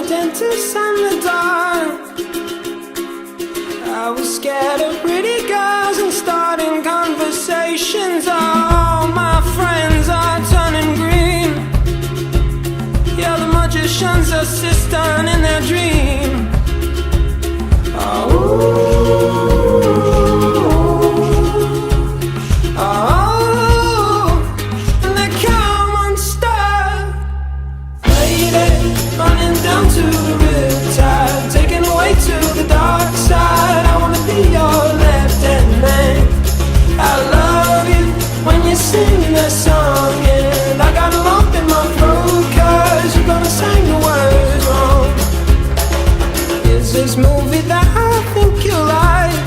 dentist and the dark. I was scared of pretty girls and starting conversations. All my friends are turning green. Yeah, the magician's assistant in their dream. Running down to the riptide, taken away to the dark side. I wanna be your left-hand man. I love you when you sing that song, and I got a lump in my throat 'cause you're gonna sing the words wrong. Is this movie that I think you like?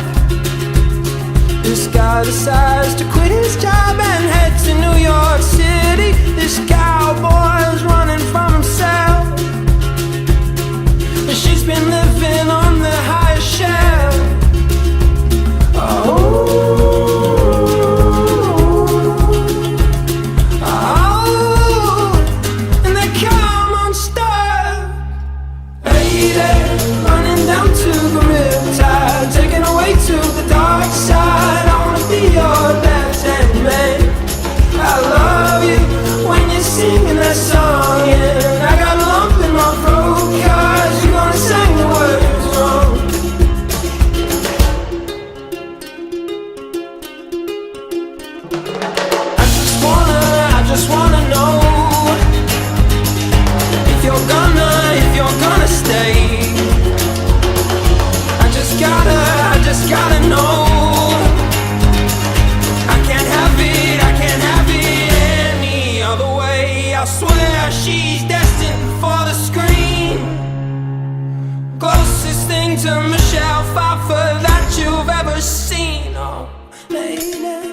This guy decides to quit his job and head to New York City. This cowboy's running from himself. She's been living on the highest shelf. And they come unstuck. Lady, running down to the riptide, taken away to the dark side. I wanna be your left-hand man. I love you when you're singing that song, and I got a lump in my throat 'cause you're gonna sing the words wrong. I just wanna know if you're gonna stay. I just gotta know. I can't have it any other way. I swear she's destined for the screen. Closest thing to Michelle Pfeiffer that you've ever seen. Oh, lady.